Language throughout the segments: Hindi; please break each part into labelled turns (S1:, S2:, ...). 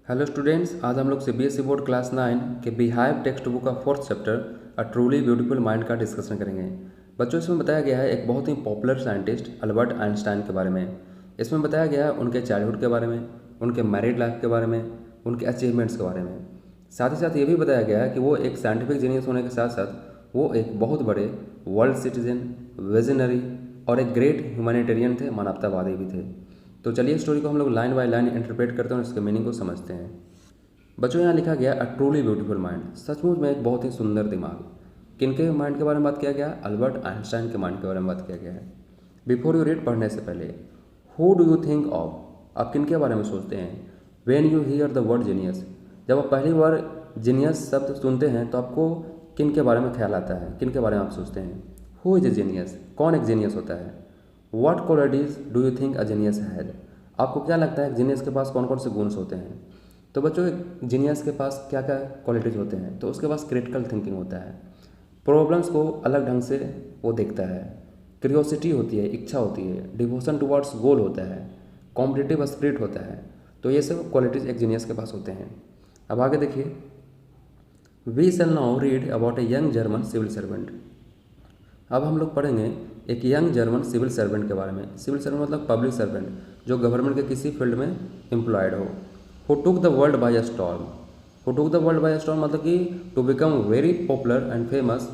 S1: हेलो स्टूडेंट्स, आज हम लोग सीबीएसई बोर्ड क्लास 9 के बिहाइव टेक्स्ट बुक का fourth chapter a truly beautiful mind का डिस्कशन करेंगे। बच्चों, इसमें बताया गया है एक बहुत ही पॉपुलर साइंटिस्ट अल्बर्ट आइंस्टाइन के बारे में। इसमें बताया गया है उनके चाइल्डहुड के बारे में, उनके मैरिड लाइफ के बारे में, उनके अचीवमेंट्स के बारे में। साथ ही साथ ये भी बताया गया है कि वो एक साइंटिफिक जीनियस होने के साथ साथ वो एक बहुत बड़े वर्ल्ड सिटीजन, विजनरी और एक ग्रेट ह्यूमैनिटेरियन थे, मानवतावादी भी थे। तो चलिए स्टोरी को हम लोग लाइन बाय लाइन इंटरप्रेट करते हैं और इसके मीनिंग को समझते हैं। बच्चों, यहाँ लिखा गया अ ट्रूली ब्यूटीफुल माइंड, सचमुच में एक बहुत ही सुंदर दिमाग। किनके माइंड के बारे में बात किया गया? अल्बर्ट आइंस्टाइन के माइंड के बारे में बात किया गया है। बिफोर यू रीड, पढ़ने से पहले, who do you think of, आप किनके बारे में सोचते हैं? When you here the word genius, जब आप पहली बार जीनियस शब्द सुनते हैं तो आपको किनके बारे में ख्याल आता है, किनके बारे में आप सोचते हैं? हु इज ए जीनियस, कौन एक जीनियस होता है? What qualities do you think a genius has, आपको क्या लगता है जीनियस के पास कौन कौन से गुण होते हैं? तो बच्चों, एक जीनियस के पास क्या क्या क्वालिटीज़ होते हैं? तो उसके पास क्रिटिकल थिंकिंग होता है, प्रॉब्लम्स को अलग ढंग से वो देखता है, क्यूरियोसिटी होती है, इच्छा होती है, डिवोशन टुवर्ड्स गोल होता है, कॉम्पिटिटिव स्पिरिट होता है। तो ये सब क्वालिटीज़ एक जीनियस के पास होते हैं। अब आगे देखिए, we shall now read about a young German civil servant. अब हम लोग पढ़ेंगे एक यंग जर्मन सिविल सर्वेंट के बारे में। सिविल सर्वेंट मतलब पब्लिक सर्वेंट, जो गवर्नमेंट के किसी फील्ड में एम्प्लॉयड हो। Who took the world by a storm, who took the world by a storm मतलब कि to become very popular and famous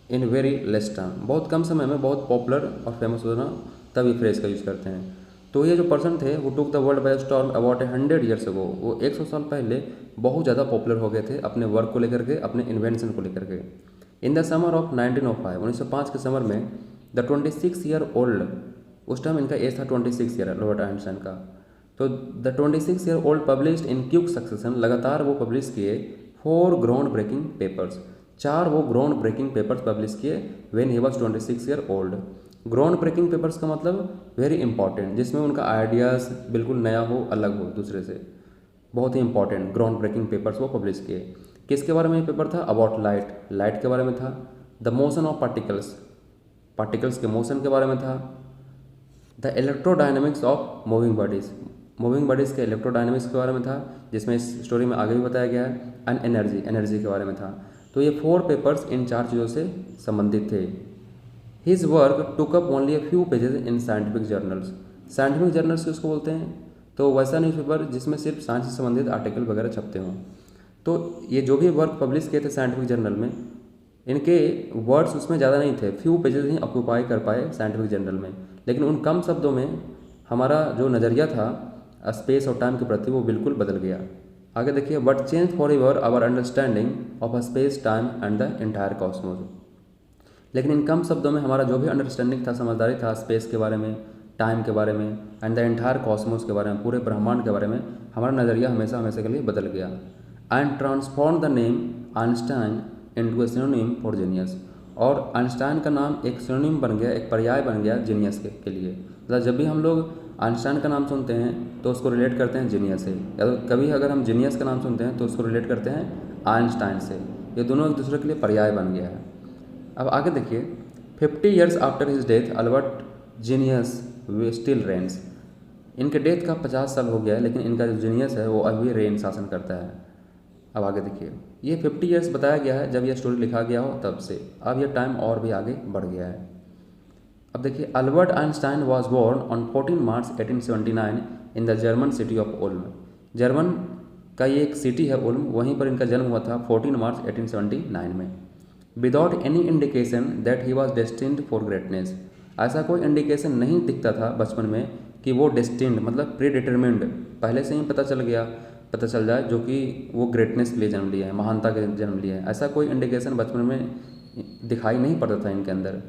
S1: in very less time, बहुत कम समय में बहुत पॉपुलर और फेमस होना, तभी फ्रेज का यूज़ करते हैं। तो ये जो पर्सन थे who took the world bye storm about 100 years ago, वो 100 साल पहले बहुत ज़्यादा पॉपुलर हो गए थे अपने वर्क को लेकर के, अपने इन्वेंशन को लेकर के। इन द समर ऑफ 1905, 1905 के समर में द 26 ईयर ओल्ड, उस टाइम इनका एज था 26 ईयर अल्बर्ट आइंस्टाइन का। तो the 26 year old published in quick succession, लगातार वो पब्लिश किए 4 ग्राउंड ब्रेकिंग पेपर्स, 4 वो ग्राउंड ब्रेकिंग पेपर्स पब्लिश किए when he was 26 year old. Ground breaking papers का मतलब वेरी इंपॉर्टेंट, जिसमें उनका आइडियाज़ बिल्कुल नया हो, अलग हो दूसरे से, बहुत ही इंपॉर्टेंट ग्राउंड ब्रेकिंग पेपर्स वो पब्लिश किए। किसके बारे में ये पेपर था? अबाउट लाइट, लाइट के बारे में था। The motion of particles, particles के मोशन के बारे में था। The electrodynamics of moving bodies, moving bodies के इलेक्ट्रोडायनेमिक्स के बारे में था, जिसमें इस स्टोरी में आगे भी बताया गया है। एंड एनर्जी, एनर्जी के बारे में था। तो ये 4 पेपर्स इन 4 चीज़ों से संबंधित थे। His work took up only a few pages in scientific journals, scientific journals किसको बोलते हैं? तो वैसा न्यूज़पेपर जिसमें सिर्फ साइंस से संबंधित आर्टिकल वगैरह छपते हों। तो ये जो भी वर्क पब्लिश किए थे साइंटिफिक जर्नल में, इनके वर्ड्स उसमें ज़्यादा नहीं थे, फ्यू पेजेस ही ऑक्यूपाई कर पाए साइंटिफिक जर्नल में। लेकिन उन कम शब्दों में हमारा जो नज़रिया था स्पेस और टाइम के प्रति वो बिल्कुल बदल गया। आगे देखिए, but change for ever our understanding of a space time and the entire cosmos, लेकिन इन कम शब्दों में हमारा जो भी अंडरस्टैंडिंग था, समझदारी था स्पेस के बारे में, टाइम के बारे में एंड द एंटायर कॉस्मोस के बारे में, पूरे ब्रह्मांड के बारे में, हमारा नज़रिया हमेशा हमेशा के लिए बदल गया। And transform the name Einstein into A synonym for genius, और आइंस्टाइन का नाम एक सिनोनिम बन गया, एक पर्याय बन गया जीनियस के लिए। मतलब जब भी हम लोग आइंस्टाइन का नाम सुनते हैं तो उसको रिलेट करते हैं जीनियस से, या तो कभी अगर हम जीनियस का नाम सुनते हैं तो उसको रिलेट करते हैं आइंस्टाइन से। ये दोनों एक दूसरे के लिए पर्याय बन गया है। अब आगे देखिए, 50 years after his death Albert genius still reigns, इनके डेथ का 50 साल हो गया है, लेकिन इनका जो जीनियस है वो अभी रेन शासन करता है। अब आगे देखिए, ये 50 ईयर्स बताया गया है जब यह स्टोरी लिखा गया हो तब से, अब यह टाइम और भी आगे बढ़ गया है। अब देखिए, Albert Einstein was born on 14 March 1879 in the German city of Ulm, German का ये एक सिटी है ओल्म, वहीं पर इनका जन्म हुआ था 14 मार्च 1879 में। Without any indication that he was destined for greatness, ऐसा कोई इंडिकेशन नहीं दिखता था बचपन में कि वो डेस्टिन्ड मतलब प्री डिटरमिन्ड, पहले से ही पता चल जाए जो कि वो ग्रेटनेस के लिए जन्म लिया है, महानता के जन्म लिया है, ऐसा कोई इंडिकेशन बचपन में दिखाई नहीं पड़ता था इनके अंदर।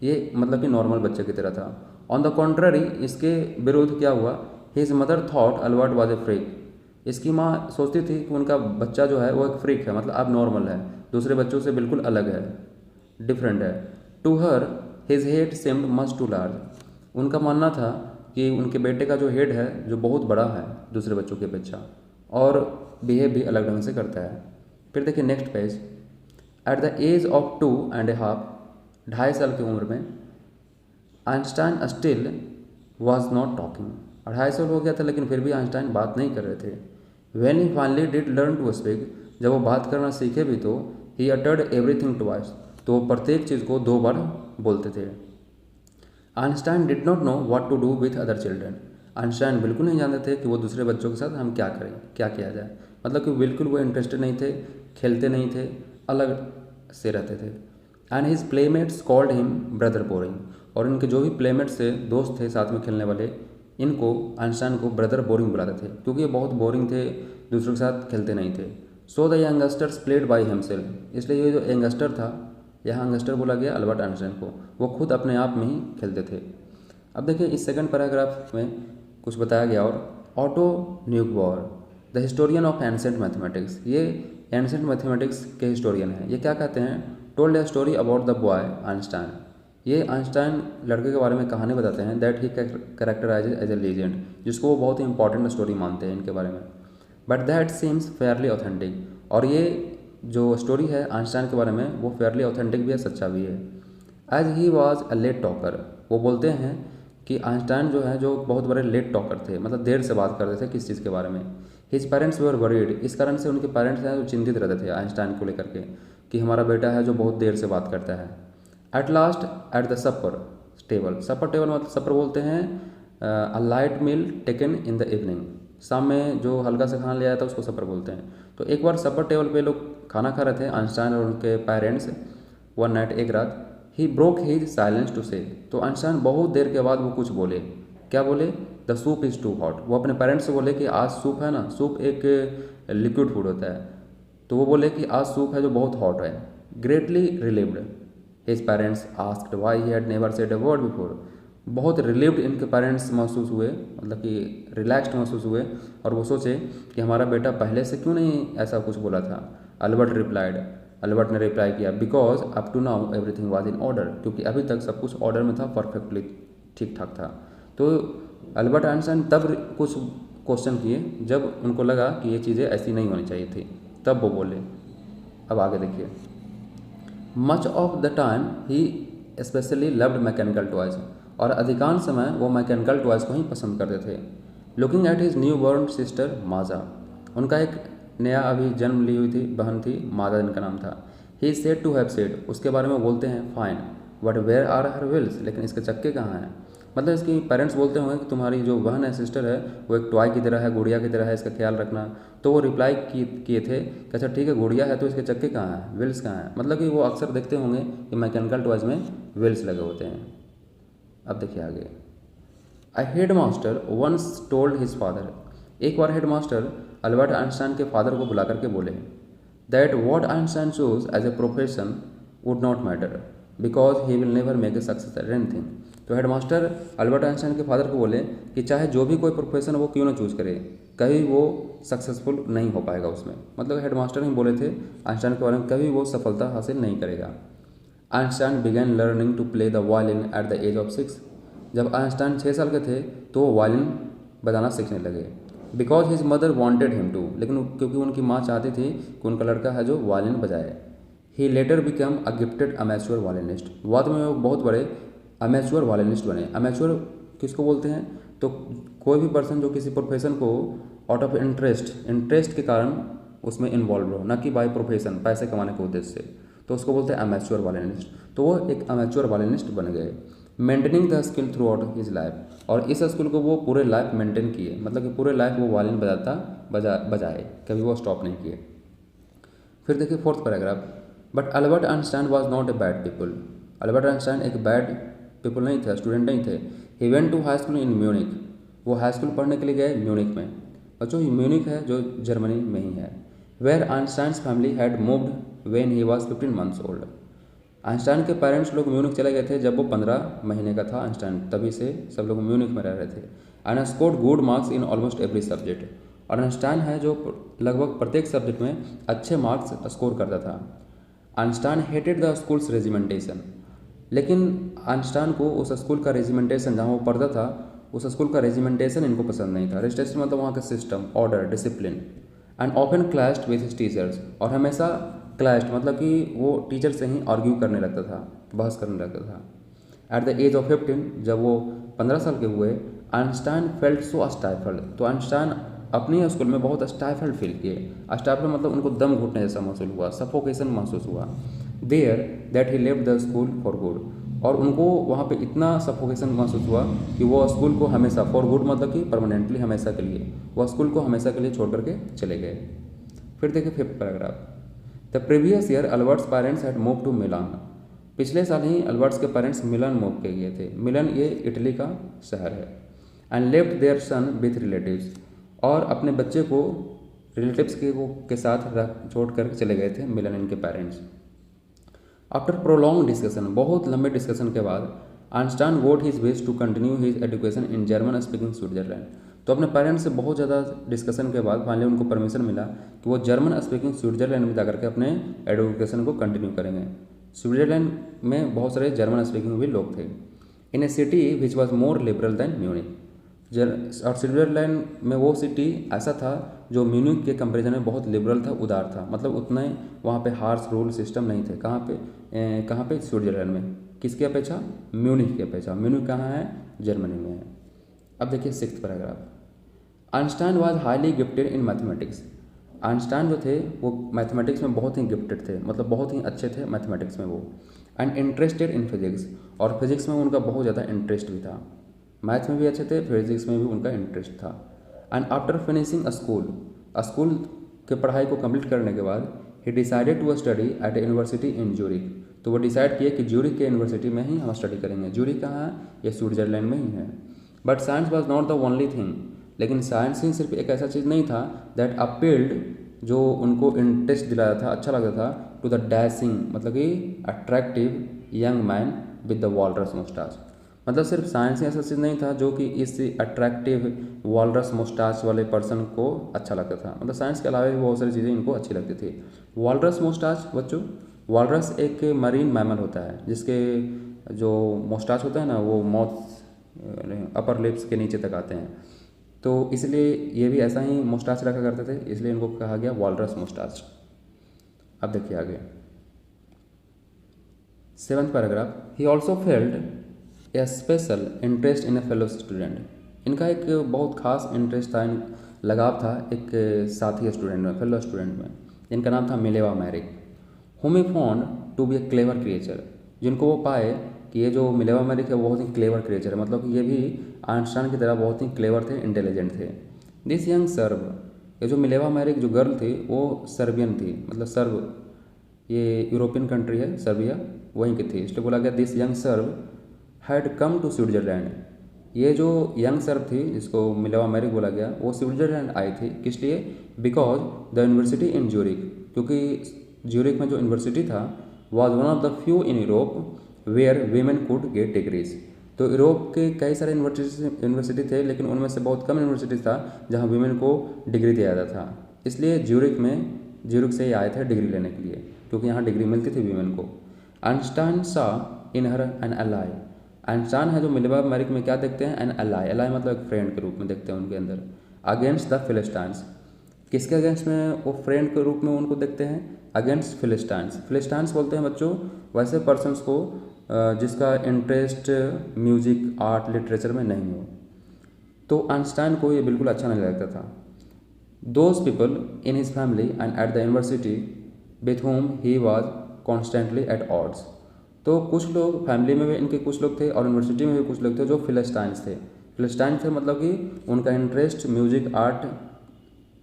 S1: ये मतलब कि नॉर्मल बच्चे की तरह था। ऑन द कॉन्ट्ररी, इसके विरुद्ध क्या हुआ? His mother thought Albert was a freak, इसकी माँ सोचती थी कि उनका बच्चा जो है वो एक फ्रीक है, मतलब अब नॉर्मल है, दूसरे बच्चों से बिल्कुल अलग है, डिफरेंट है। To her his head seemed much too large, उनका मानना था कि उनके बेटे का जो हेड है जो बहुत बड़ा है दूसरे बच्चों की अपेक्षा, और बिहेव भी अलग ढंग से करता है। फिर देखिए next page, at the age of 2.5, 2.5 साल की उम्र में Einstein still was not talking, 2.5 साल हो गया था लेकिन फिर भी आइंस्टाइन बात नहीं कर रहे थे। When he finally did learn to speak, जब वो बात करना सीखे भी तो ही अटर्ड एवरीथिंग ट्वाइस, तो वो प्रत्येक चीज़ को 2 बार बोलते थे। Einstein did not know what to do with other children, Einstein बिल्कुल नहीं जानते थे कि वो दूसरे बच्चों के साथ हम क्या करें, क्या किया जाए। मतलब कि बिल्कुल वो इंटरेस्टेड नहीं थे, खेलते नहीं थे, अलग से रहते थे। And his playmates called him brother boring, और इनके जो भी प्लेमेट्स थे, दोस्त थे साथ में खेलने वाले, इनको आइंस्टाइन को ब्रदर बोरिंग बुलाते थे, क्योंकि ये बहुत बोरिंग थे, दूसरों के साथ खेलते नहीं थे। So the youngsters played by himself, इसलिए ये जो यंगस्टर था, यहाँ यंगस्टर बोला गया अल्बर्ट आइंस्टाइन को, वो खुद अपने आप में ही खेलते थे। अब देखिए इस सेकंड पैराग्राफ में कुछ बताया गया। और Otto Neugebauer the historian of ancient mathematics, ये एंसेंट मैथमेटिक्स के हिस्टोरियन हैं। ये क्या कहते हैं, told a story about the boy Einstein, ये आइंस्टाइन लड़के के बारे में कहानी बताते हैं। That he characterise as a legend, जिसको वो बहुत ही इंपॉर्टेंट स्टोरी मानते हैं इनके बारे में। But that seems Fairlie authentic, और ये जो स्टोरी है आइंस्टाइन के बारे में वो फेयरली ऑथेंटिक भी है, सच्चा भी है। As he was a late talker, वो बोलते हैं कि आइंस्टाइन जो है जो बहुत बड़े लेट टॉकर थे, मतलब देर से बात करते थे किस चीज़ के बारे में। हिज पेरेंट्स वर वरीड, इस कारण से उनके पेरेंट्स हैं जो चिंतित रहते थे आइंस्टाइन को लेकर के कि हमारा बेटा है जो बहुत देर से बात करता है। At last at the supper table, supper table मतलब सपर बोलते हैं a light meal taken in the evening, शाम में जो हल्का सा खाना ले आया था उसको सपर बोलते हैं। तो एक बार सपर टेबल पे लोग खाना खा रहे थे आइंस्टाइन और उनके पेरेंट्स, वन नाइट, एक रात। He broke his silence to say, तो आइंस्टाइन बहुत देर के बाद वो कुछ बोले। क्या बोले, the soup is too hot, वो अपने पेरेंट्स से बोले कि आज सूप है ना, सूप एक लिक्विड फूड होता है, तो वो बोले कि आज सूप है जो बहुत हॉट है। Greatly relieved his parents asked why he had never said a word before, बहुत रिलीव्ड इनके पेरेंट्स महसूस हुए, मतलब कि रिलैक्स्ड महसूस हुए, और वो सोचे कि हमारा बेटा पहले से क्यों नहीं ऐसा कुछ बोला था। अल्बर्ट रिप्लाइड, अल्बर्ट ने रिप्लाई किया, because up to now everything was in order, क्योंकि अभी तक सब कुछ ऑर्डर में था, परफेक्टली ठीक ठाक था। तो अल्बर्ट आइंस्टाइन तब कुछ क्वेश्चन किए जब उनको लगा कि ये चीज़ें ऐसी नहीं होनी चाहिए थी, तब वो बोले। अब आगे देखिए, much of the time he specially loved mechanical toys, और अधिकांश समय वो मैकेनिकल टॉयज को ही पसंद करते थे। Looking at his new born sister Maja, उनका एक नया अभी जन्म ली हुई थी बहन थी, माजा जिनका नाम था। He said to have said, उसके बारे में बोलते हैं fine, but where are her wheels, लेकिन इसके चक्के कहाँ हैं। मतलब इसकी पेरेंट्स बोलते होंगे कि तुम्हारी जो बहन है, सिस्टर है, वो एक टॉय की तरह है, गुड़िया की तरह है, इसका ख्याल रखना। तो वो रिप्लाई किए थे कि अच्छा ठीक है, गुड़िया है तो इसके चक्के कहाँ हैं, व्हील्स कहाँ हैं। मतलब कि वो अक्सर देखते होंगे कि मैकेनिकल टॉयज में व्हील्स लगे होते हैं। अब देखिए आगे, a head master once told his father, एक बार हेड मास्टर अल्बर्ट आइंस्टाइन के फादर को बुला करके बोले that what Einstein choose as a profession would not matter because he will never make a success at anything. तो हेड मास्टर अल्बर्ट आइंस्टाइन के फादर को बोले कि चाहे जो भी कोई प्रोफेशन वो क्यों ना चूज करे, कभी वो सक्सेसफुल नहीं हो पाएगा उसमें। मतलब हेड मास्टर ही बोले थे आइंस्टाइन के बारे में, कभी वो सफलता हासिल नहीं करेगा। Einstein began learning to play the violin at the age of 6, जब आइंस्टाइन 6 साल के थे तो वो वायलिन बजाना सीखने लगे। Because his mother wanted him to, लेकिन क्योंकि उनकी माँ चाहती थी कि उनका लड़का है जो वायलिन बजाए। He later become a gifted amateur violinist, बाद में वो बहुत बड़े अमेच्योर वायलिनिस्ट बने। अमेच्योर किसको बोलते हैं, तो कोई भी पर्सन जो किसी प्रोफेशन को आउट ऑफ इंटरेस्ट के कारण उसमें इन्वॉल्व हो, ना कि बाय प्रोफेशन, पैसे कमाने के उद्देश्य से, तो उसको बोलते हैं अमेच्योर वायलिनिस्ट। तो वो एक अमेच्योर वायलिनिस्ट बन गए। Maintaining the skill through out his life, और इस स्किल को वो पूरे लाइफ मेंटेन किए, मतलब कि पूरे लाइफ वो वायलिन बजाए, कभी वो स्टॉप नहीं किए। फिर देखिए fourth paragraph, but Albert Einstein was not a bad people, Albert Einstein एक बैड पीपल नहीं थे, स्टूडेंट नहीं थे। He went to high school in Munich, वो हाई स्कूल पढ़ने के लिए गए म्यूनिक में। बच्चों म्यूनिक है जो जर्मनी में ही है। Where Einstein's family had moved when he was 15 months old, Einstein के पेरेंट्स लोग म्यूनिक चले गए थे जब वो 15 महीने का था आइंस्टाइन, तभी से सब लोग म्यूनिक में रह रहे थे। And scored good marks in almost every subject, और आइंस्टाइन है जो लगभग प्रत्येक सब्जेक्ट में अच्छे मार्क्स स्कोर करता था। Einstein hated the schools regimentation, लेकिन आइंस्टाइन को उस स्कूल का रेजिमेंटेशन जहाँ वो पढ़ता था उस स्कूल का रेजिमेंटेशन इनको पसंद नहीं था। रेजिमेंटेशन मतलब वहाँ का system, order, discipline. And often clashed with his teachers, और हमेशा क्लैश्ड मतलब कि वो टीचर से ही आर्ग्यू करने लगता था, बहस करने लगता था। एट द एज ऑफ 15, जब वो 15 साल के हुए, आइंस्टाइन फेल्ट सो स्टाइफल्ड, तो आइंस्टाइन अपने स्कूल में बहुत स्टाइफल्ड फील किए। स्टाइफल्ड मतलब उनको दम घुटने जैसा महसूस हुआ, सफोकेशन महसूस हुआ। There that he left the school for good, और उनको वहाँ पे इतना सफोकेशन महसूस हुआ कि वो स्कूल को हमेशा, फॉर गुड मतलब कि परमानेंटली, हमेशा के लिए, वह स्कूल को हमेशा के लिए छोड़ करके चले गए। फिर देखिए 5th paragraph. The previous year Albert's parents had move to Milan. पिछले साल ही अल्बर्ट्स के पेरेंट्स मिलान मूव के गए थे। मिलान ये इटली का शहर है। And left their son with relatives, और अपने बच्चे को रिलेटिव्स के साथ छोड़ कर चले गए थे मिलान इनके पेरेंट्स। आफ्टर प्रोलॉन्ग डिस्कशन, बहुत लंबे डिस्कशन के बाद, Einstein got his wish to continue his education in German speaking Switzerland. तो अपने पेरेंट्स से बहुत ज़्यादा डिस्कशन के बाद फाइनली उनको परमिशन मिला कि वो जर्मन स्पीकिंग स्विट्जरलैंड में जाकर के अपने एजुकेशन को कंटिन्यू करेंगे। स्विट्जरलैंड में बहुत सारे जर्मन स्पीकिंग भी लोग थे। In a city which was more liberal than Munich, और स्विट्जरलैंड में वो सिटी ऐसा था जो म्यूनिक के कंपेरिजन में बहुत लिबरल था, उदार था, मतलब उतने वहाँ पे हार्श रूल सिस्टम नहीं थे। कहाँ पे स्विट्जरलैंड में, किसकी अपेक्षा? म्यूनिक की अपेक्षा। म्यूनिक कहाँ है? जर्मनी में है। अब देखिए 6th paragraph. Einstein was highly gifted in mathematics. Einstein जो थे वो मैथमेटिक्स में बहुत ही गिफ्टेड थे, मतलब बहुत ही अच्छे थे मैथमेटिक्स में वो। एंड इंटरेस्टेड इन फिजिक्स, और फिजिक्स में उनका बहुत ज़्यादा इंटरेस्ट भी था। मैथ में भी अच्छे थे, फिजिक्स में भी उनका इंटरेस्ट था। एंड आफ्टर फिनिशिंग स्कूल के पढ़ाई को कंप्लीट करने के बाद, he decided to study at a university in Zurich. तो वो डिसाइड किए कि ज्यूरिख के यूनिवर्सिटी में ही हम स्टडी करेंगे। ज्यूरिख कहाँ है? ये स्विट्जरलैंड में ही है। But science was not the only thing, लेकिन साइंस ही सिर्फ एक ऐसा चीज़ नहीं था दैट अपील्ड, जो उनको इंटरेस्ट दिलाया था, अच्छा लगता था, टू द डैशिंग मतलब कि attractive young man with the walrus moustache. मतलब सिर्फ साइंस ही ऐसा चीज़ नहीं था जो कि इस अट्रैक्टिव वॉलरस मुस्टाच वाले पर्सन को अच्छा लगता था। मतलब साइंस के अलावा भी बहुत सारी चीज़ें इनको अच्छी लगती थी। वॉलरस मुस्टाच बच्चों, वॉलरस एक मरीन मैमल होता है जिसके जो मुस्टाच होता है ना, वो माउथ अपर लिप्स के नीचे तक आते हैं, तो इसलिए ये भी ऐसा ही मुस्टाच रखा करते थे, इसलिए इनको कहा गया वॉलरस मुस्टाच। अब देखिए आगे 7th paragraph. He also failed A special interest in A fellow student. इनका एक बहुत खास इंटरेस्ट था, लगाव था एक साथी स्टूडेंट में, फेलो स्टूडेंट में। इनका नाम था Mileva Maric, whom he found to be a clever creature. जिनको वो पाए कि ये जो मिलेवा मैरिक है वो बहुत ही क्लेवर क्रिएचर है, मतलब ये भी आइंस्टाइन की तरह बहुत ही क्लेवर थे, इंटेलिजेंट थे। दिस यंग सर्व, ये जो मिलेवा मैरिक जो गर्ल थी वो सर्बियन थी, मतलब सर्ब ये यूरोपियन कंट्री है, सर्बिया, वहीं की थी, इसलिए बोला गया this young Serb had come to Switzerland. ये जो यंग सर्व थी जिसको मिलेवा मैरिक बोला गया, वो स्विट्जरलैंड आई थी, किस लिए? Because the university in Zurich, क्योंकि ज्यूरिख में जो यूनिवर्सिटी था was one of the few in Europe where women could get degrees. तो यूरोप के कई सारे यूनिवर्सिटी थे, लेकिन उनमें से बहुत कम यूनिवर्सिटी था जहाँ वीमेन को डिग्री दिया जाता था। इसलिए ज्यूरिख से ही आए थे डिग्री लेने के लिए, क्योंकि यहाँ डिग्री मिलती थी वीमेन को। आइंस्टाइन सा इन हर एन एलाई। आइंस्टाइन है जो मिलेवा मैरिक में क्या देखते हैं? N ally. एलाई मतलब एक फ्रेंड के रूप में देखते हैं उनके अंदर। अगेंस्ट द फिलिस्टाइंस, किसके अगेंस्ट में वो फ्रेंड के रूप में उनको देखते हैं? अगेंस्ट फिलिस्टाइंस। फिलिस्टाइंस बोलते हैं बच्चों वैसे पर्सन्स को जिसका इंटरेस्ट म्यूजिक, आर्ट, लिटरेचर में नहीं हो। तो आइंस्टाइन को ये बिल्कुल अच्छा नहीं लगता था। Those people in his family and at the university with whom he was constantly at odds. तो कुछ लोग फैमिली में भी इनके कुछ लोग थे और यूनिवर्सिटी में भी कुछ लोग थे जो फिलिस्टाइंस थे। फिलिस्टाइंस थे मतलब कि उनका इंटरेस्ट म्यूजिक, आर्ट,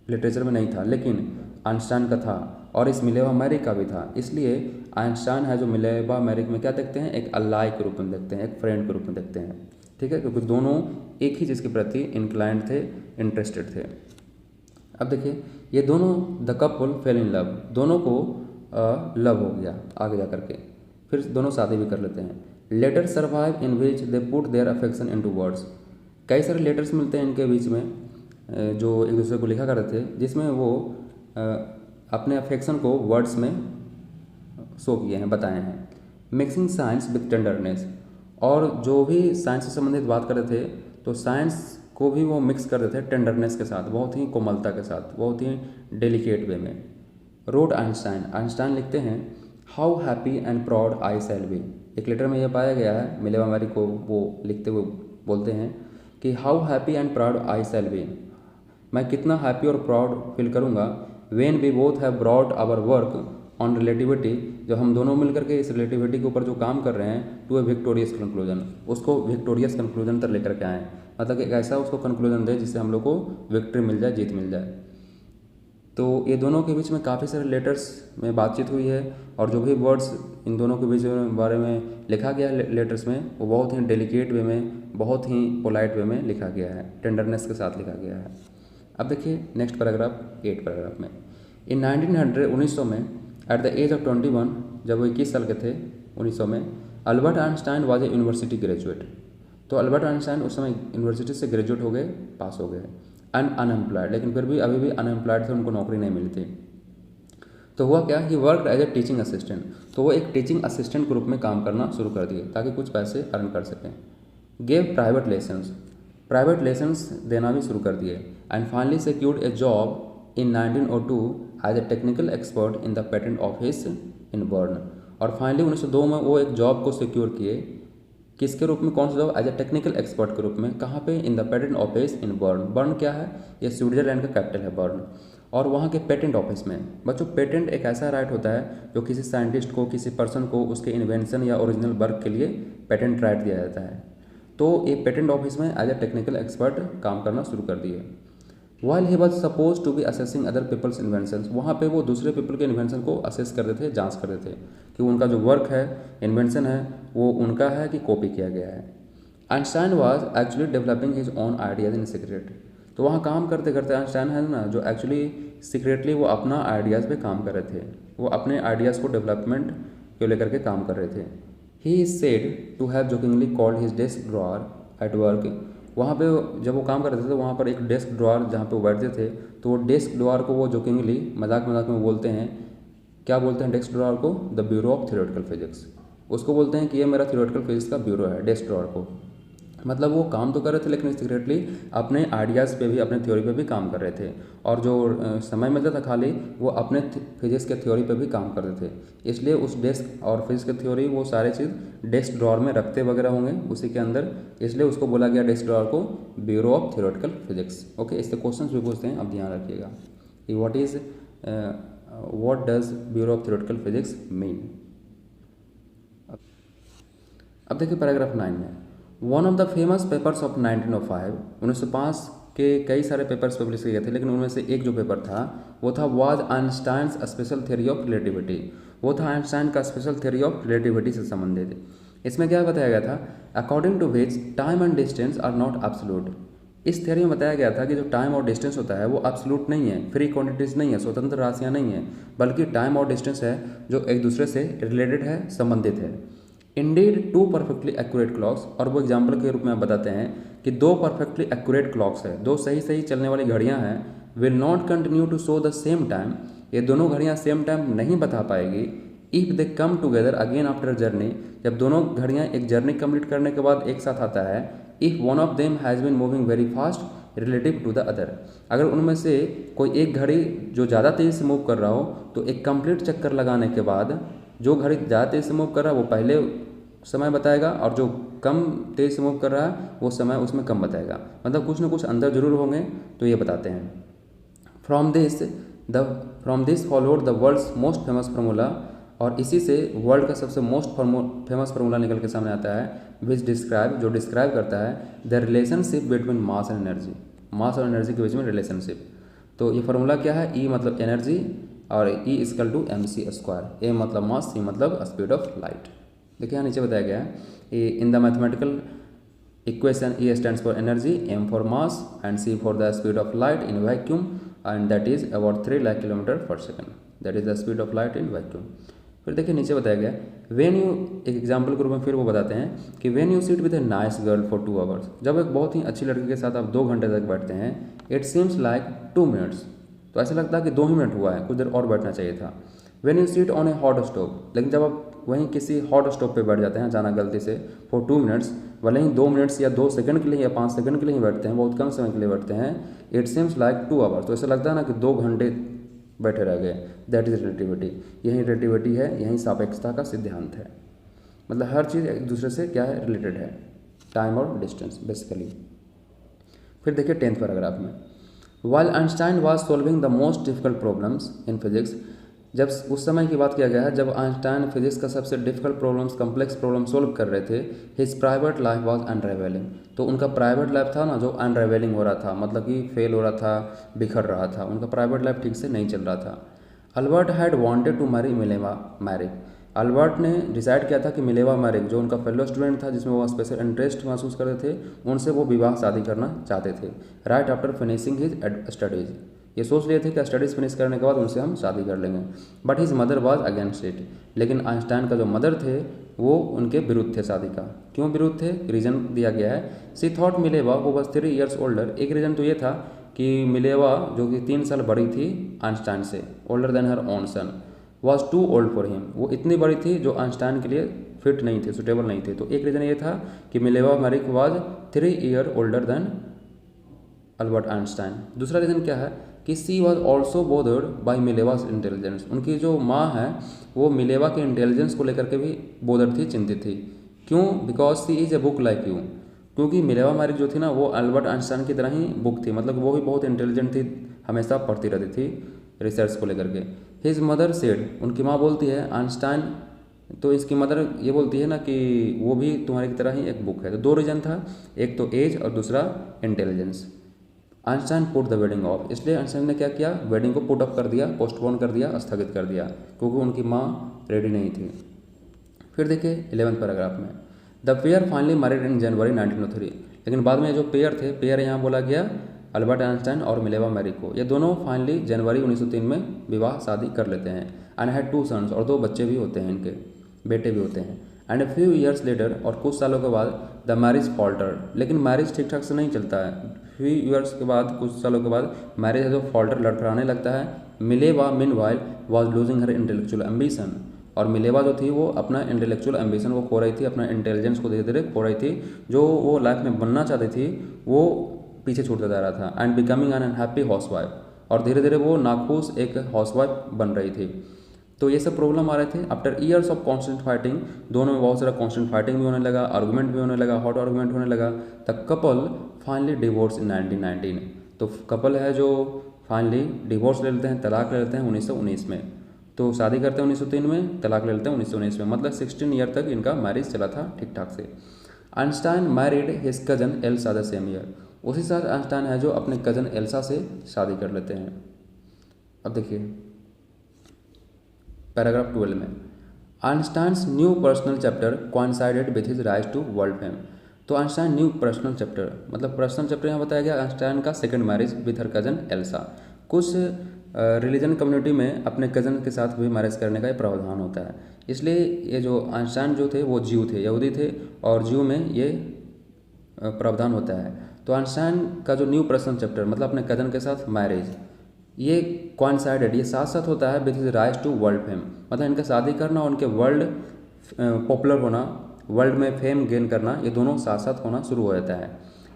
S1: लिटरेचर में नहीं था, लेकिन आइंस्टाइन का था, और इस मिलेवा मैरिक का भी था। इसलिए आइंस्टाइन है जो मिलेवा मैरिक में क्या देखते हैं? एक अलाई के रूप में देखते हैं, एक फ्रेंड के रूप में देखते हैं, ठीक है, क्योंकि दोनों एक ही चीज़ के प्रति इंक्लाइंड थे, इंटरेस्टेड थे। अब देखिए ये दोनों the couple fail in love, दोनों को लव हो गया आगे जा करके, फिर दोनों शादी भी कर लेते हैं। Letter survive in which they put their affection into words. कई सारे लेटर्स मिलते हैं इनके बीच में जो एक दूसरे को लिखा करते थे, जिसमें वो अपने अफेक्शन को वर्ड्स में शो किए हैं, बताए हैं। मिक्सिंग साइंस विथ टेंडरनेस, और जो भी साइंस से संबंधित बात करते थे तो साइंस को भी वो मिक्स करते थे टेंडरनेस के साथ, बहुत ही कोमलता के साथ, बहुत ही डेलिकेट वे में। रोड आइंस्टाइन, आइंस्टाइन लिखते हैं how happy and proud I shall B. एक लेटर में यह पाया गया है, मिलेवा मैरिक को वो लिखते हुए बोलते हैं कि how happy and proud I shall be, मैं कितना हैप्पी और प्राउड फील करूँगा when we both have brought our work on relativity, जब हम दोनों मिलकर के इस रिलेटिविटी के ऊपर जो काम कर रहे हैं, टू ए विक्टोरियस कंक्लूजन, उसको विक्टोरियस कंक्लूजन तक लेकर के आएँ। मतलब कि एक ऐसा उसको कंक्लूजन दे जिससे हम लोग को विक्ट्री मिल जाए, जीत मिल जाए। तो ये दोनों के बीच में काफ़ी सारे लेटर्स में बातचीत हुई है, और जो भी वर्ड्स इन दोनों के बीच में बारे में लिखा गया है लेटर्स में, वो बहुत ही डेलिकेट वे में, बहुत ही पोलाइट वे में लिखा गया है, टेंडरनेस के साथ लिखा गया है। अब देखिए नेक्स्ट पैराग्राफ, 8 पैराग्राफ में, इन 1900 में एट द एज ऑफ 21, जब वो 21 साल के थे 1900 में, Albert Einstein was a university graduate. तो अल्बर्ट आइंस्टाइन उस समय यूनिवर्सिटी से ग्रेजुएट हो गए, पास हो गए, एंड अनएम्प्लॉयड, लेकिन फिर भी अभी भी अनएम्प्लॉयड थे, उनको नौकरी नहीं मिली थी। तो हुआ क्या, he worked as a teaching assistant, तो वो एक टीचिंग असिस्टेंट के रूप में काम करना शुरू कर दिए ताकि कुछ पैसे अर्न कर सकें। गेव प्राइवेट लेसन्स देना भी शुरू कर दिए, and finally secured a job in 1902 as a technical expert in the patent office in Bern. और फाइनली 1902 में वो एक जॉब को सिक्योर किए, किसके रूप में, कौन सा job, as a technical expert के रूप में, कहाँ पे, in the patent office in Bern. Bern क्या है, ये स्विट्जरलैंड का कैपिटल है बर्न, और वहाँ के पेटेंट ऑफिस में। बच्चों पेटेंट एक ऐसा राइट होता है जो किसी साइंटिस्ट को, किसी पर्सन को उसके इन्वेंशन या ओरिजिनल वर्क के लिए पेटेंट राइट दिया जाता है। तो ये पेटेंट ऑफिस में एज ए टेक्निकल एक्सपर्ट काम करना शुरू कर दिए। While he was suppose to be assessing other people's invention, वहाँ पे वो दूसरे पीपल के इन्वेंशन को असेस करते थे, जांच करते थे कि उनका जो वर्क है, इन्वेंशन है, वो उनका है कि कॉपी किया गया है। Einstein was actually developing his own ideas in secret, तो वहाँ काम करते करते आइंस्टाइन है ना, जो एक्चुअली सीक्रेटली वो अपना आइडियाज़ पे काम कर रहे थे, वो अपने आइडियाज़ को डेवलपमेंट को लेकर के काम कर रहे थे। He is said to have jokingly called his desk drawer at work, वहाँ पे जब वो काम करते थे तो वहाँ पर एक डेस्क ड्रॉअर जहाँ पे वो बैठते थे, तो वो डेस्क ड्रॉअर को वो जोकिंगली मजाक मजाक में बोलते हैं, क्या बोलते हैं डेस्क ड्रॉअर को, the bureau of theoretical physics, उसको बोलते हैं कि ये मेरा थियोरेटिकल फिजिक्स का ब्यूरो है, डेस्क ड्रॉअर को। मतलब वो काम तो कर रहे थे लेकिन सीक्रेटली अपने आइडियाज़ पे भी, अपने थ्योरी पे भी काम कर रहे थे, और जो समय मिलता था खाली वो अपने फिजिक्स के थ्योरी पे भी काम करते थे। इसलिए उस डेस्क और फिजिक्स के थ्योरी वो सारे चीज़ डेस्क ड्रॉअर में रखते वगैरह होंगे उसी के अंदर, इसलिए उसको बोला गया डेस्क ड्रॉअर को bureau of theoretical physics. Okay, इससे क्वेश्चन भी पूछते हैं, अब ध्यान रखिएगा कि what does bureau of theoretical physics mean. अब देखिए पैराग्राफ 9 में, one of the famous papers of 1905, 1905 के कई सारे पेपर्स पब्लिश किए गए थे, लेकिन उनमें से एक जो पेपर था वो था was Einstein's special theory of relativity, वो था आइंस्टाइन का स्पेशल थ्योरी ऑफ रिलेटिविटी से संबंधित। इसमें क्या बताया गया था, according to which time and distance are not absolute. इस थ्योरी में बताया गया था कि जो टाइम और डिस्टेंस होता है वो एब्सोल्यूट नहीं है, फ्री क्वांटिटीज नहीं है, स्वतंत्र राशियाँ नहीं है, बल्कि टाइम और डिस्टेंस है जो एक दूसरे से रिलेटेड है, संबंधित है। Indeed to perfectly accurate clocks, और वो एग्जाम्पल के रूप में बताते हैं कि दो परफेक्टली एक्यूरेट क्लॉक्स है, दो सही सही चलने वाली घड़ियां हैं, will not continue to show the same time, ये दोनों घड़ियां सेम टाइम नहीं बता पाएगी, if they come together again after journey, जब दोनों घड़ियां एक जर्नी कंप्लीट करने के बाद एक साथ आता है, if one of them has been moving very fast relative to the other, अगर उनमें से कोई एक घड़ी जो ज़्यादा तेज़ी से मूव कर रहा हो तो एक कंप्लीट चक्कर लगाने के बाद जो घड़ी ज़्यादा तेज़ से मूव कर रहा है वो पहले समय बताएगा, और जो कम तेज़ से मूव कर रहा है वो समय उसमें कम बताएगा, मतलब कुछ ना कुछ अंदर जरूर होंगे, तो ये बताते हैं। From this followed the world's most famous formula, और इसी से वर्ल्ड का सबसे मोस्ट फेमस फार्मूला निकल के सामने आता है, विच डिस्क्राइब, जो डिस्क्राइब करता है the relationship between mass and energy, mass और एनर्जी के बीच में रिलेशनशिप। तो ये फार्मूला क्या है, ई मतलब एनर्जी और ई इक्वल टू mc², ए मतलब मास, सी मतलब स्पीड ऑफ लाइट। देखिए यहाँ नीचे बताया गया है, in the mathematical equation E stands for energy, M for mass and C for the speed of light in vacuum, and that is about 3 lakh kilometre per second, that is the speed of light in vacuum. फिर देखिए नीचे बताया गया, व्हेन यू, एक एग्जाम्पल के रूप में फिर वो बताते हैं कि when you sit with a nice girl for 2 hours, जब एक बहुत ही अच्छी लड़की के साथ आप 2 घंटे तक बैठते हैं, इट सीम्स लाइक 2 मिनट्स, तो ऐसा लगता है कि 2 ही मिनट हुआ है, कुछ देर और बैठना चाहिए था। When you sit on A hot stove, लेकिन जब आप वहीं किसी हॉट स्टोव पे बैठ जाते हैं अचानक गलती से फॉर 2 मिनट्स, भले ही 2 मिनट्स या 2 सेकंड के लिए या 5 सेकंड के लिए ही बैठते हैं, बहुत कम समय के लिए बैठते हैं, इट सीम्स लाइक 2 आवर्स, तो ऐसा लगता है ना कि 2 घंटे बैठे रह गए, दैट इज रिलेटिविटी, यही रिलेटिविटी है, यही सापेक्षता का सिद्धांत है, मतलब हर चीज़ एक दूसरे से क्या है, रिलेटेड है, टाइम और डिस्टेंस बेसिकली। फिर देखिए 10th पैराग्राफ में, while Einstein was solving the most difficult problems in physics, जब उस समय की बात किया गया है जब आइंस्टाइन फिजिक्स का सबसे difficult problems complex problem solve कर रहे थे, his private life was unravelling, तो उनका प्राइवेट लाइफ था ना जो अनरेवलिंग हो रहा था, मतलब कि फेल हो रहा था, बिखर रहा था, उनका प्राइवेट लाइफ ठीक से नहीं चल रहा था। Albert had wanted to marry Mileva Maric, Albert ने डिसाइड किया था कि मिलेवा मैरिक जो उनका फेलो स्टूडेंट था जिसमें वो स्पेशल इंटरेस्ट महसूस करते थे, उनसे वो विवाह शादी करना चाहते थे right after finishing his studies, ये सोच लिए थे कि स्टडीज़ फिनिश करने के बाद उनसे हम शादी कर लेंगे। But his mother was against it, लेकिन आइंस्टाइन का जो मदर थे वो उनके विरुद्ध थे शादी का। क्यों विरुद्ध थे? रीज़न दिया गया है, सी थॉट मिलेवा वो वॉज 3 years ओल्डर, एक रीज़न तो ये था कि मिलेवा जो कि 3 साल बड़ी थी आइंस्टाइन से, older than her own son, was too old for him, वो इतनी बड़ी थी जो आइंस्टाइन के लिए फिट नहीं थे, सुटेबल नहीं थे। तो एक रीज़न ये था कि Mileva Maric was 3 year older than Albert Einstein. दूसरा रीज़न क्या है कि she was also bothered by Mileva's intelligence, उनकी जो माँ है वो मिलेवा के इंटेलिजेंस को लेकर के भी बोदर थी, चिंतित थी। क्यों? Because she is a book like you, क्योंकि मिलेवा मैरिक जो थी ना वो अल्बर्ट आइंस्टाइन की तरह ही बुक थी, मतलब वो भी बहुत इंटेलिजेंट थी, हमेशा पढ़ती रहती थी रिसर्च को लेकर के। हिज मदर सेड, उनकी माँ बोलती है आइंस्टाइन, तो इसकी मदर ये बोलती है ना कि वो भी तुम्हारी की तरह ही एक बुक है। तो 2 रीज़न था, एक तो एज और दूसरा intelligence. Einstein put the wedding of, इसलिए आइंस्टाइन ने क्या किया, वेडिंग को पुट अप कर दिया, पोस्टपोन कर दिया, स्थगित कर दिया, क्योंकि उनकी माँ रेडी नहीं थी। फिर देखिए 11th पैराग्राफ में, the pair finally married in January 1903, लेकिन बाद में जो पेयर थे, पेयर यहाँ बोला गया अल्बर्ट आइंस्टाइन और मिलेवा मैरिक को, ये दोनों फाइनली जनवरी 1903 में विवाह शादी कर लेते हैं। एंड हैड 2 sons, और 2 बच्चे भी होते हैं, इनके बेटे भी होते हैं। And a few years later, और कुछ सालों के बाद द मैरिज फॉल्टर्ड, लेकिन मैरिज ठीक ठाक से नहीं चलता है। फ्यू ईयर्स के बाद, कुछ सालों के बाद मैरिज है जो फॉल्टर, लड़खड़ाने लगता है। Mileva meanwhile was losing her intellectual ambition, और मिलेवा जो थी वो अपना इंटेलेक्चुअल एम्बिशन वो खो रही थी, अपना इंटेलिजेंस को धीरे धीरे खो रही थी, जो वो लाइफ में बनना चाहती थी वो पीछे छूटता जा रहा था। And becoming an unhappy housewife, और धीरे धीरे वो नाखुश एक हाउसवाइफ बन रही थी। तो ये सब प्रॉब्लम आ रहे थे। After years of constant fighting, दोनों में बहुत सारा कॉन्स्टेंट फाइटिंग भी होने लगा, आर्गूमेंट भी होने लगा, हॉट आर्गूमेंट होने लगा। द कपल फाइनली डिवोर्स इन 1919, तो कपल है जो फाइनली डिवोर्स ले लेते हैं, तलाक ले लेते हैं 1919 में। तो शादी करते हैं 1903 में, तलाक ले लेते हैं 1919 में, मतलब 16 ईयर तक इनका मैरिज चला था ठीक ठाक से। Einstein married his cousin Elsa the same year, उसी साल आइंस्टाइन है जो अपने कजन एल्सा से शादी कर लेते हैं। अब देखिए पैराग्राफ 12 में, Einstein's new personal chapter coincided with his rise to world fame, तो आइंस्टाइन न्यू पर्सनल चैप्टर, मतलब पर्सनल चैप्टर यहाँ बताया गया आइंस्टाइन का second marriage with her cousin Elsa. कुछ रिलीजन कम्युनिटी में अपने कज़न के साथ भी मैरिज करने का ये प्रावधान होता है, इसलिए ये जो आइंस्टाइन जो थे वो जीव थे, यहूदी थे, और जीव में ये प्रावधान होता है। तो आइंस्टाइन का जो न्यू पर्सनल चैप्टर, मतलब अपने कज़न के साथ मैरिज, ये कोइंसाइडेड, ये साथ साथ होता है with his rise to world fame, मतलब इनका शादी करना और उनके वर्ल्ड पॉपुलर होना, वर्ल्ड में फेम गेन करना, ये दोनों साथ साथ होना शुरू हो जाता है।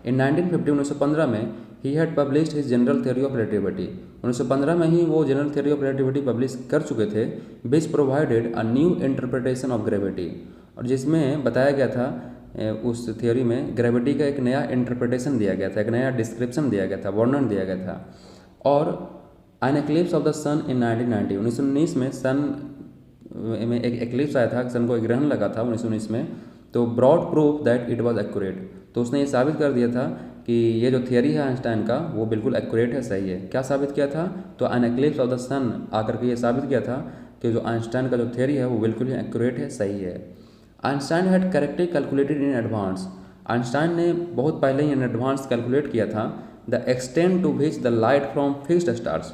S1: इन 1915 में he had published his general theory of relativity, 1915 में ही वो general theory of relativity publish कर चुके थे, which provided a new interpretation of gravity, और जिसमें बताया गया था उस थ्योरी में ग्रेविटी का एक नया इंटरप्रिटेशन दिया गया था, एक नया डिस्क्रिप्शन दिया गया था, वर्णन दिया गया था। और एन एक्लिप्स ऑफ द सन इन 1990, 1919 में सन में एक एक्लिप्स आया था, सन को एक ग्रहण लगा था 1919 में, तो broad proof that it was accurate, तो उसने ये साबित कर दिया था कि ये जो थियरी है आइंस्टाइन का वो बिल्कुल एक्यूरेट है, सही है। क्या साबित किया था? तो एन एक्लिप्स ऑफ द सन आकर के ये साबित किया था कि जो आइंस्टाइन का जो थियरी है वो बिल्कुल ही एक्यूरेट है, सही है। Einstein had correctly calculated in advance, Einstein ने बहुत पहले ही इन एडवांस कैलकुलेट किया था the extent to which the light from fixed stars,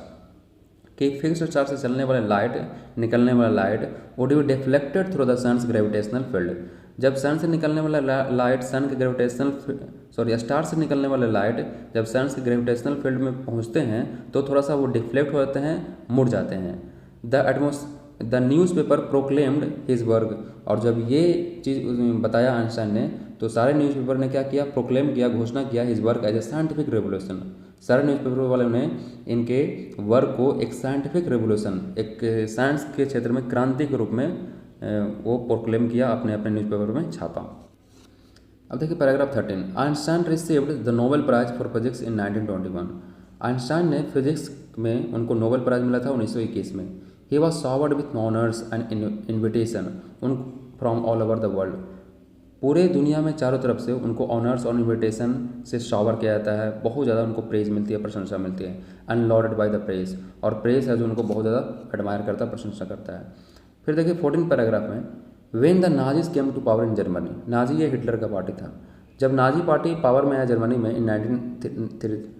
S1: कि फिक्स्ड स्टार से चलने वाले लाइट, निकलने वाला light would be deflected through the sun's gravitational field, जब सन से निकलने वाला लाइट सन के ग्रेविटेशनल स्टार से निकलने वाले लाइट जब सन के ग्रेविटेशनल फील्ड में पहुंचते हैं तो थोड़ा सा वो डिफ्लेक्ट हो जाते हैं, मुड़ जाते हैं। The newspaper proclaimed his work, और जब ये चीज़ बताया आइंस्टाइन ने तो सारे न्यूज़पेपर ने क्या किया? प्रोक्लेम किया, घोषणा किया his work as a scientific revolution, सारे न्यूज़पेपर वालों ने इनके वर्क को एक साइंटिफिक रेवोल्यूशन, एक साइंस के क्षेत्र में क्रांति के रूप में वो प्रोक्लेम किया, अपने अपने न्यूज़पेपर में छापा। अब देखिए paragraph 13, Einstein received the Nobel prize for physics in 1921, Einstein ने फिजिक्स में उनको नोबेल प्राइज़ मिला था 1921 में। He was showered with honours and invitation उन from all over the world. पूरे दुनिया में चारों तरफ से उनको ऑनर्स और इन्विटेशन से शॉवर किया जाता है, बहुत ज़्यादा उनको प्रेज मिलती है, प्रशंसा मिलती है। And lauded by the praise, और प्रेज है जो उनको बहुत ज़्यादा एडमायर करता है, प्रशंसा करता है। फिर देखिए 14 पैराग्राफ में, when the Nazis came to power in Germany, Nazi ये हिटलर का पार्टी था। जब नाजी पार्टी पावर में आया जर्मनी में इन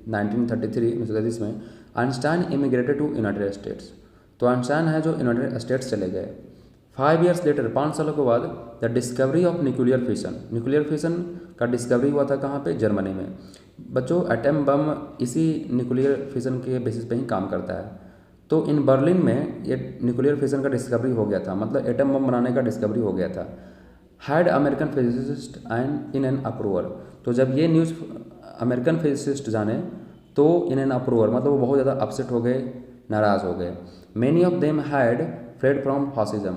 S1: 1933 में, Einstein immigrated to United States. तो आइंस्टाइन है जो यूनाइटेड स्टेट्स चले गए। 5 ईयर्स लेटर, 5 सालों के बाद, the discovery of nuclear fission, nuclear fission का डिस्कवरी हुआ था कहाँ पे? जर्मनी में। बच्चों एटम बम इसी न्यूक्लियर फिशन के बेसिस पे ही काम करता है। तो इन बर्लिन में ये न्यूक्लियर फिशन का डिस्कवरी हो गया था, मतलब एटम बम बनाने का डिस्कवरी हो गया था। Had American physicist and in an approval, तो जब ये न्यूज़ अमेरिकन फिजिसिस्ट जाने तो इन एन अप्रूवल मतलब वो बहुत ज़्यादा अपसेट हो गए, नाराज़ हो गए। Many of them had fled from fascism,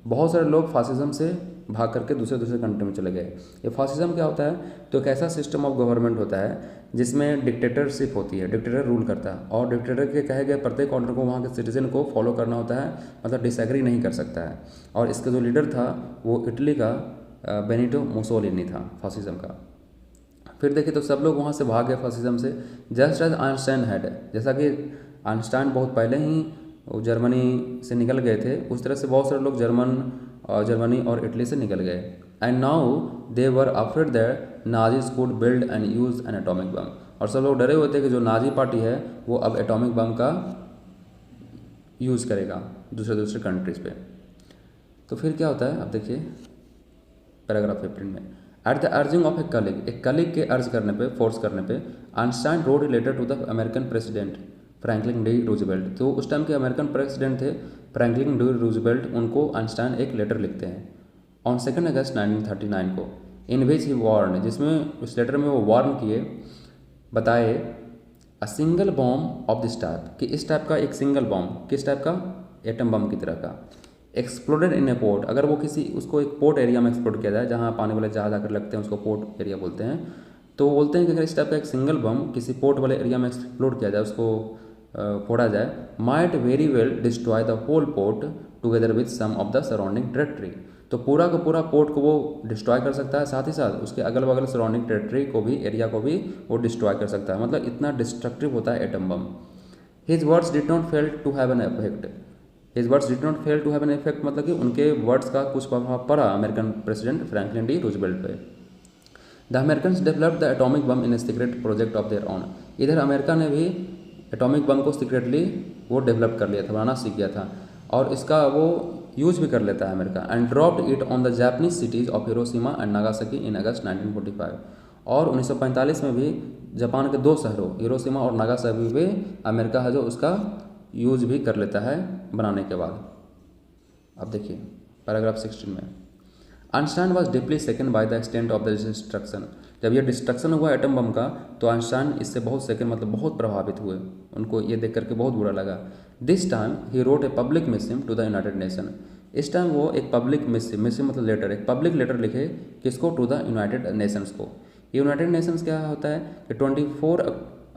S1: बहुत सारे लोग फासिज्म से भाग करके दूसरे कंट्री में चले गए। ये फासिज्म क्या होता है? तो एक ऐसा सिस्टम ऑफ गवर्नमेंट होता है जिसमें डिक्टेटरशिप होती है, डिक्टेटर रूल करता है, और डिक्टेटर के कहे गए प्रत्येक ऑर्डर को वहाँ के सिटीजन को फॉलो करना होता है, मतलब डिसएग्री नहीं कर सकता है। और इसका जो लीडर था वो इटली का बेनिटो मुसोलिनी था, फासिज्म का। फिर देखिए तो सब लोग वहाँ से भाग गए फासिज्म से, जस्ट एज आइंस्टाइन हैड, जैसा कि आइंस्टाइन बहुत पहले ही जर्मनी से निकल गए थे, उस तरह से बहुत सारे लोग जर्मनी और इटली से निकल गए। And now they were afraid that Nazis could build and use N atomic bomb, और सब लोग डरे हुए थे कि जो नाजी पार्टी है वो अब एटॉमिक बम का यूज़ करेगा दूसरे कंट्रीज़ पे। तो फिर क्या होता है, अब देखिए पैराग्राफ 15 में, एट द अर्जिंग ऑफ एक कलीग के अर्ज करने पे, फोर्स करने पे, Einstein wrote letter to the American president Franklin D Roosevelt. तो उस टाइम के अमेरिकन प्रेसिडेंट थे फ्रैंकलिन डी रूजवेल्ट, उनको आइंस्टाइन एक लेटर लिखते हैं ऑन 2 अगस्त 1939 को, इन विच ही वार्न, जिसमें उस लेटर में वो वार्न किए, बताए a single bomb of this type, कि इस टाइप का एक सिंगल बॉम्ब, किस टाइप का? एटम बम की तरह का, एक्सप्लोडेड इन ए पोर्ट, अगर वो उसको एक पोर्ट एरिया में एक्सप्लोड किया जाए जहाँ पानी वाले जहाज आकर लगते हैं, उसको पोर्ट एरिया बोलते हैं। तो बोलते हैं कि अगर इस टाइप का एक सिंगल बम किसी पोर्ट वाले एरिया में एक्सप्लोड किया जाए, उसको फोड़ा जाए, might very well destroy the whole port together with some of the surrounding territory, तो पूरा का पूरा पोर्ट को वो डिस्ट्रॉय कर सकता है, साथ ही साथ उसके अगल बगल सराउंडिंग टेरिटरी को भी, एरिया को भी वो डिस्ट्रॉय कर सकता है, मतलब इतना डिस्ट्रक्टिव होता है atom bomb. His words did not fail to have an effect, his words did not fail to have an effect, मतलब कि उनके वर्ड्स का कुछ प्रभाव पड़ा American president Franklin D Roosevelt पे। The American developed the atomic bomb in a secret project of their own, इधर अमेरिका ने भी एटॉमिक बम को सीक्रेटली वो डेवलप कर लिया था, बनाना सीख गया था, और इसका वो यूज़ भी कर लेता है America. And dropped it on the Japanese cities of Hiroshima and Nagasaki in August 1945, और 1945 में भी जापान के 2 शहरों हिरोशिमा और नागासाकी पे अमेरिका है जो उसका यूज़ भी कर लेता है बनाने के बाद। अब देखिए पैराग्राफ 16 में, Einstein was deeply second by the extent of the destruction, जब ये डिस्ट्रक्शन हुआ एटम बम का तो आइंस्टाइन इससे बहुत सेकंड मतलब बहुत प्रभावित हुए, उनको ये देख करके बहुत बुरा लगा। This time he wrote a public missive to the United Nation, इस टाइम वो एक पब्लिक मिसिव मतलब लेटर, एक पब्लिक लेटर लिखे, किसको? टू द यूनाइटेड नेशंस को। ये यूनाइटेड नेशंस क्या होता है कि 24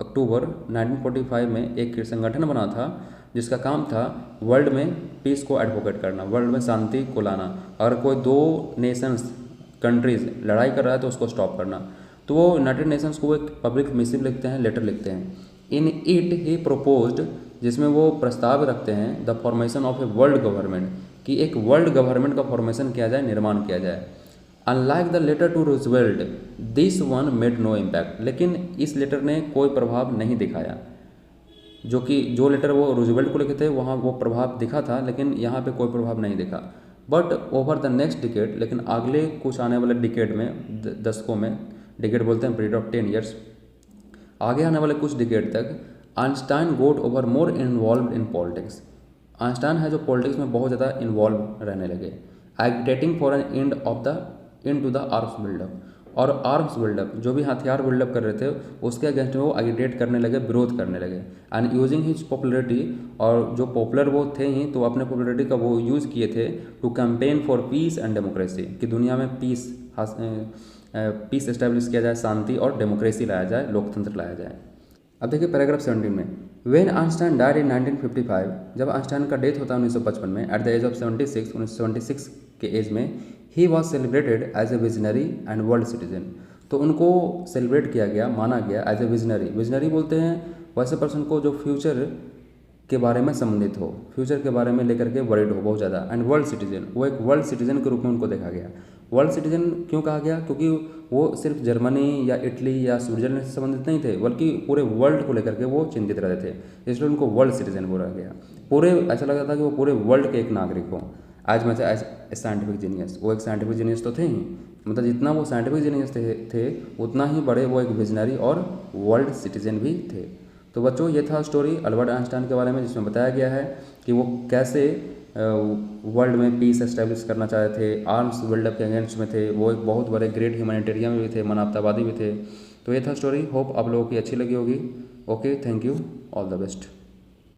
S1: अक्टूबर 1945 में एक संगठन बना था जिसका काम था वर्ल्ड में पीस को एडवोकेट करना, वर्ल्ड में शांति को लाना। अगर कोई 2 नेशंस कंट्रीज़ लड़ाई कर रहा है तो उसको स्टॉप करना। तो वो यूनाइटेड नेशंस को एक पब्लिक मिसिव लिखते हैं, लेटर लिखते हैं। इन इट ही प्रोपोज्ड, जिसमें वो प्रस्ताव रखते हैं, the formation of a world government, कि एक वर्ल्ड गवर्नमेंट का फॉर्मेशन किया जाए, निर्माण किया जाए। Unlike the letter to Roosevelt this one made no impact, लेकिन इस लेटर ने कोई प्रभाव नहीं दिखाया, जो लेटर वो रूजवेल्ट को लिखे थे वहाँ वो प्रभाव दिखा था, लेकिन यहाँ पे कोई प्रभाव नहीं दिखा। But over the next decade, लेकिन अगले कुछ आने वाले डिकेड में, दशकों में, डिकेड बोलते हैं पीरियड ऑफ 10 ईयर्स, आगे आने वाले कुछ डिकेड तक Einstein got over more involve in politics, Einstein है जो पॉलिटिक्स में बहुत ज़्यादा इन्वॉल्व रहने लगे। Agitating for an end to the arms buildup, और आर्म्स बिल्डअप जो भी हथियार बिल्डअप कर रहे थे उसके अगेंस्ट में वो एगिटेट करने लगे, विरोध करने लगे। एंड यूजिंग हिज पॉपुलरिटी, और जो पॉपुलर वो थे ही तो अपने पॉपुलरिटी का वो यूज़ किए थे to campaign for peace and democracy, कि दुनिया में पीस एस्टेब्लिश किया जाए, शांति और डेमोक्रेसी लाया जाए, लोकतंत्र लाया जाए। अब देखिए पैराग्राफ 17 में, वेन आइंस्टाइन डायड इन 1955, जब आइंस्टाइन का डेथ होता है 1955 में एट द एज ऑफ 76, 1976 के एज में, he was celebrated as a visionary and world citizen. तो उनको सेलिब्रेट किया गया, माना गया एज ए विजनरी। विजनरी बोलते हैं वैसे पर्सन को जो फ्यूचर के बारे में संबंधित हो, फ्यूचर के बारे में लेकर के वरीड हो बहुत ज़्यादा, एंड वर्ल्ड सिटीजन, वो एक वर्ल्ड सिटीजन के रूप में उनको देखा गया। वर्ल्ड सिटीजन क्यों कहा गया? क्योंकि वो सिर्फ जर्मनी या इटली या स्विट्जरलैंड से संबंधित नहीं थे, बल्कि पूरे वर्ल्ड को लेकर के वो चिंतित रहते थे, इसलिए उनको वर्ल्ड सिटीजन बोला गया। पूरे ऐसा लगता था कि वो पूरे वर्ल्ड के एक नागरिक हों। आज मैं एज साइंटिफिक जीनियस, वो एक साइंटिफिक जीनियस तो थे ही, मतलब जितना वो साइंटिफिक जीनियस थे उतना ही बड़े वो एक विजनरी और वर्ल्ड सिटीजन भी थे। तो बच्चों ये था स्टोरी अल्बर्ट आइंस्टाइन के बारे में, जिसमें बताया गया है कि वो कैसे वर्ल्ड में पीस एस्टेब्लिश करना चाहते थे, आर्म्स बिल्डअप के अगेंस्ट में थे, वो एक बहुत बड़े ग्रेट ह्यूमैनिटेरियन भी थे, मानवतावादी भी थे। तो ये था स्टोरी, होप आप लोगों की अच्छी लगी होगी। Okay, thank you, all the best.